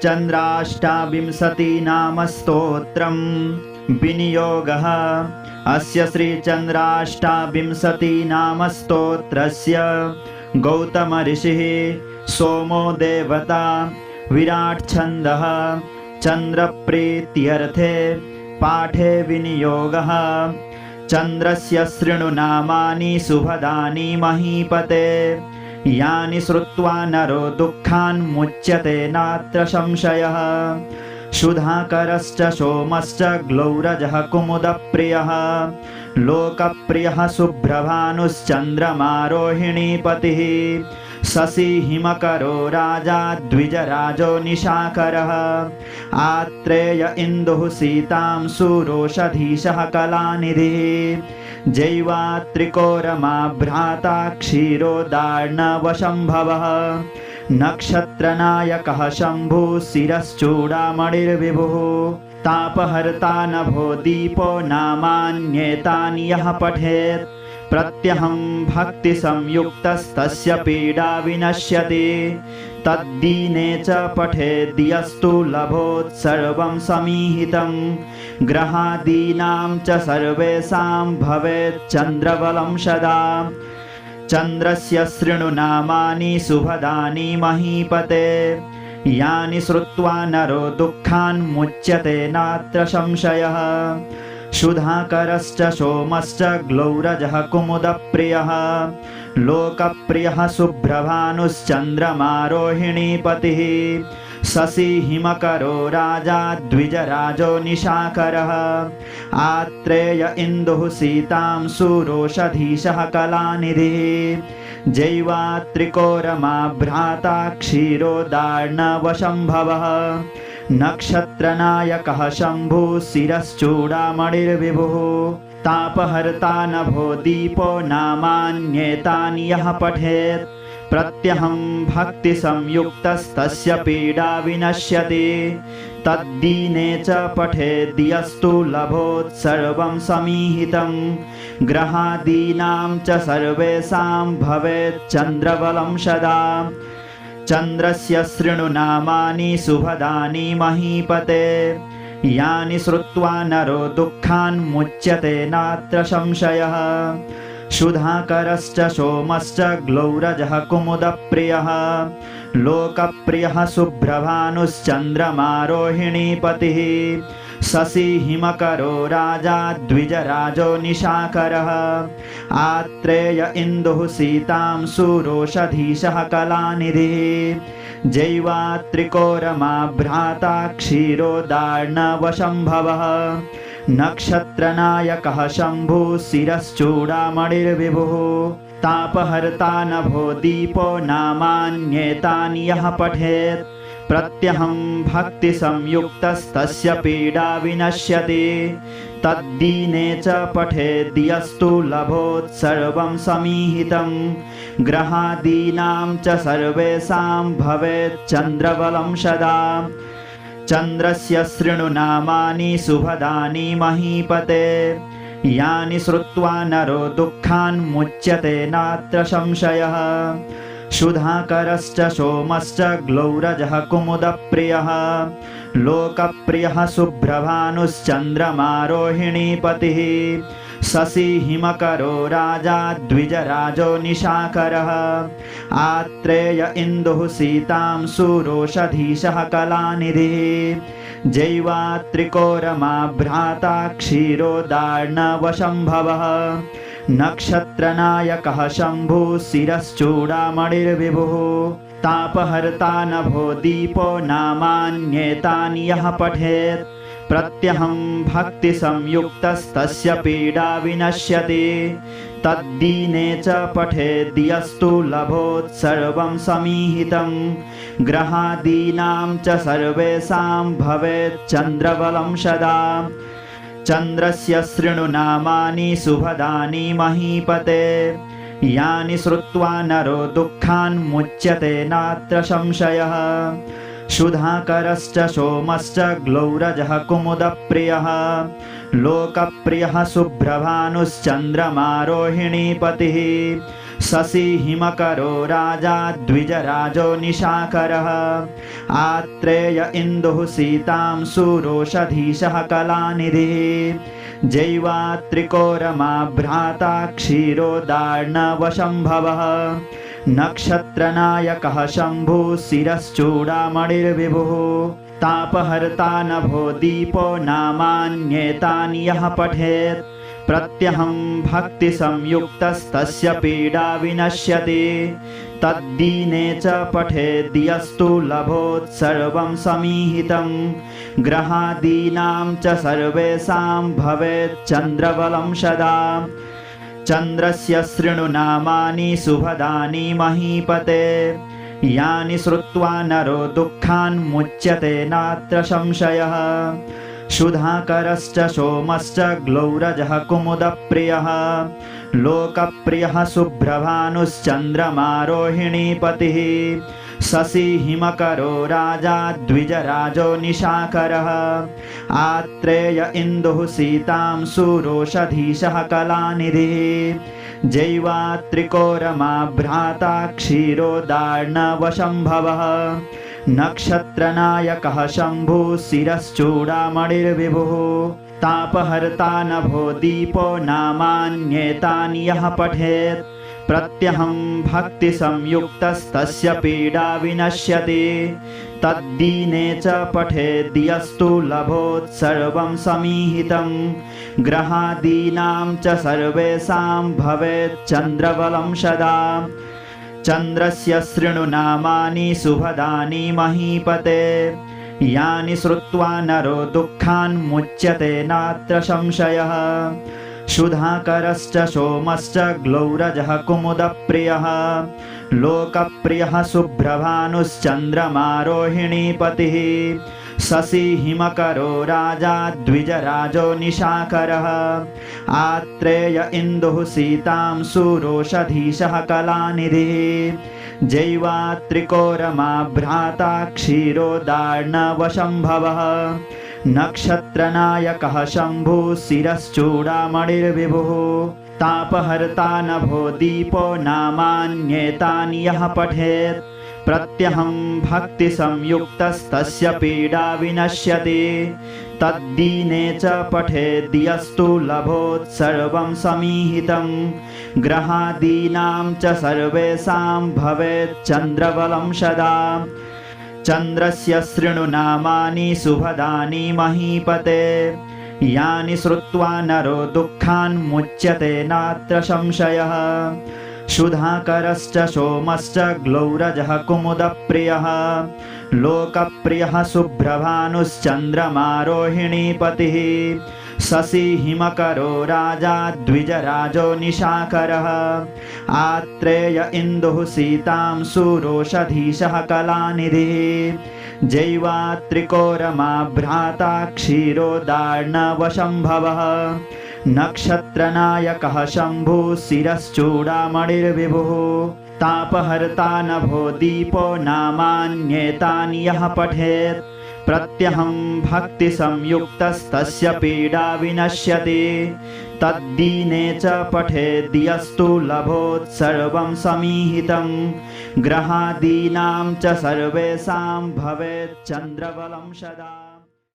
श्रीचन्द्राष्टाविंशतिनाम स्तोत्रम् विनियोगः। अस्य श्रीचन्द्राष्टाविंशतिनाम स्तोत्रस्य गौतम ऋषिः सोमो देवता विराट छन्दः चन्द्रप्रीत्यर्थे पाठे विनियोगः। चन्द्रस्य शृणु नामानि शुभदानि महीपते यानि श्रुत्वा नरो दुःखान् मुच्यते नात्र संशयः। सुधाकरश्च सोमश्च ग्लौरजः कुमुदप्रियः लोकप्रियः शुभ्रभानुश्चन्द्रमा रोहिणीपतिः शशि हिमकरो राजा द्विजराजो निशाकरः आत्रेय इन्दुः सीतांशु रोषधीशः कलानिधिः जैवात्रिकोरमा भ्राता क्षीरोदार्णवशम्भवः नक्षत्रनायकः शम्भुः शिरश्चूडामणिर्विभुः तापहर्ता नभो दीपो नामान्येतानि यः पठेत् प्रत्यहं भक्तिसंयुक्तस्तस्य पीडा विनश्यति तद्दीने च पठेद् यस्तु लभोत् सर्वं समीहितं ग्रहादीनां च सर्वेषां भवेत् चन्द्रबलं सदा। चन्द्रस्य शृणु नामानि शुभदानि महीपते यानि श्रुत्वा नरो दुःखान् मुच्यते नात्र संशयः। सुधाकरश्च सोमश्च ग्लौरजः कुमुदप्रियः लोकप्रियः शुभ्रभानुश्चन्द्रमा रोहिणीपतिः शशि हिमकरो राजा द्विजराजो निशाकरः आत्रेय इन्दुः सीतांशु रोषधीशः कलानिधिः जैवात्रिकोरमा भ्राता क्षीरोदार्णवशम्भवः नक्षत्रनायकः शम्भुः शिरश्चूडामणिर्विभुः तापहर्ता नभो दीपो नामान्येतानि यः पठेत् प्रत्यहं भक्तिसंयुक्तस्तस्य पीडा विनश्यति तद्दीने च पठेद् यस्तु लभोत् सर्वं समीहितं ग्रहादीनां च सर्वेषां भवेत् चन्द्रबलं सदा। चन्द्रस्य शृणु नामानि शुभदानि महीपते यानि श्रुत्वा नरो दुःखान् मुच्यते नात्र संशयः। सुधाकरश्च सोमश्च ग्लौरजः कुमुदप्रियः लोकप्रियः शुभ्रभानुश्चन्द्रमा रोहिणीपतिः शशि हिमकरो राजा द्विजराजो निशाकरः आत्रेय इन्दुः सीतांशु रोषधीशः कलानिधिः जैवात्रिकोरमा भ्राता क्षीरोदार्णवशम्भवः नक्षत्रनायकः शम्भुः शिरश्चूडामणिर्विभुः तापहर्ता नभो दीपो नामान्येतानि यः पठेत् प्रत्यहं भक्तिसंयुक्तस्तस्य पीडा विनश्यति तद्दीने च पठेद् यस्तु लभोत् सर्वं समीहितं ग्रहादीनां च सर्वेषां भवेत् चन्द्रबलं सदा। चन्द्रस्य शृणु नामानि शुभदानि महीपते यानि श्रुत्वा नरो दुःखान् मुच्यते नात्र संशयः। सुधाकरश्च सोमश्च ग्लौरजः कुमुदप्रियः लोकप्रियः शुभ्रभानुश्चन्द्रमा रोहिणीपतिः शशि हिमकरो राजा द्विजराजो निशाकरः आत्रेय इन्दुः सीतांशु रोषधीशः कलानिधिः जैवात्रिकोरमा भ्राता क्षीरोदार्णवशम्भवः नक्षत्रनायकः शम्भुः शिरश्चूडामणिर्विभुः तापहर्ता नभो दीपो नामान्येतानि यः पठेत् प्रत्यहं भक्तिसंयुक्तस्तस्य पीडा विनश्यति तद्दीने च पठेद् यस्तु लभोत् सर्वं समीहितं ग्रहादीनां च सर्वेषां भवेत् चन्द्रबलं सदा। चन्द्रस्य शृणु नामानि शुभदानि महीपते यानि श्रुत्वा नरो दुःखान् मुच्यते नात्र संशयः। सुधाकरश्च सोमश्च ग्लौरजः कुमुदप्रियः लोकप्रियः शुभ्रभानुश्चन्द्रमा रोहिणीपतिः शशिहिमकरो राजा द्विजराजो निशाकरः आत्रेय इन्दुः सीतां सुरोषधीशः कलानिधिः जैवात्रिको भ्राता क्षीरोदार्णवशम्भवः नक्षत्रनायकः शम्भुः शिरश्चूडामणिर्विभुः तापहर्ता नभो दीपो नामान्येतानि यः पठेत् प्रत्यहं भक्तिसंयुक्तस्तस्य पीडा विनश्यति तद्दीने च पठेद्यस्तु लभोत् सर्वं समीहितं ग्रहादीनां च सर्वेषां भवेत् चन्द्रबलं सदा चन्द्रस्य शृणु नामानि शुभदानि महीपते यानि श्रुत्वा नरो दुःखान् मुच्यते नात्र संशयः सुधाकरश्च सोमश्च ग्लौरजः कुमुदप्रियः लोकप्रियः शुभ्रभानुश्चन्द्रमा रोहिणीपतिः शशिहिमकरो राजा द्विजराजो निशाकरः आत्रेय इन्दुः सीतां सुरोषधीशः कलानिधिः जैवात्रिको भ्राता क्षीरोदार्णवशम्भवः नक्षत्रनायकः शम्भुः शिरश्चूडामणिर्विभुः तापहर्ता नभो दीपो नामान्येतानि यः पठेत् प्रत्यहं भक्तिसंयुक्तस्तस्य पीडा विनश्यति तद्दीने च पठेद्यस्तु लभोत् सर्वं समीहितं ग्रहादीनां च सर्वेषां भवेत् चन्द्रबलं सदा चन्द्रस्य शृणु नामानि शुभदानि महीपते यानि श्रुत्वा नरो दुःखान् मुच्यते नात्र संशयः सुधाकरश्च सोमश्च ग्लौरजः कुमुदप्रियः लोकप्रियः शुभ्रभानुश्चन्द्रमा रोहिणीपतिः शशिहिमकरो राजा द्विजराजो निशाकरः आत्रेय इन्दुः सीतां सुरोषधीशः कलानिधिः जैवात्रिको भ्राता क्षीरोदार्णवशम्भवः नक्षत्रनायकः शम्भुः शिरश्चूडामणिर्विभुः तापहर्ता नभो दीपो नामान्येतानि यः पठेत् प्रत्यहं भक्तिसंयुक्तस्तस्य पीडा विनश्यति तद्दीने च पठेद्यस्तु लभोत् सर्वं समीहितं ग्रहादीनां च सर्वेषां भवेत् चन्द्रबलं सदा चन्द्रस्य शृणु नामानि शुभदानि महीपते यानि श्रुत्वा नरो दुःखान् मुच्यते नात्र संशयः सुधाकरश्च सोमश्च ग्लौरजः कुमुदप्रियः लोकप्रियः शुभ्रभानुश्चन्द्रमा रोहिणीपतिः शशिहिमकरो राजा द्विजराजो निशाकरः आत्रेय इन्दुः सीतां सुरोषधीशः कलानिधिः जैवात्रिको भ्राता क्षीरोदार्णवशम्भवः नक्षत्रनायकः शम्भुः शिरश्चूडामणिर्विभुः तापहर्ता नभो दीपो नामान्येतानि यः पठेत् प्रत्यहं भक्तिसंयुक्तस्तस्य पीडा विनश्यति तद्दीने च पठेद्यस्तु लभोत् सर्वं समीहितं ग्रहादीनां च सर्वेषां भवेत् चन्द्रबलं सदा।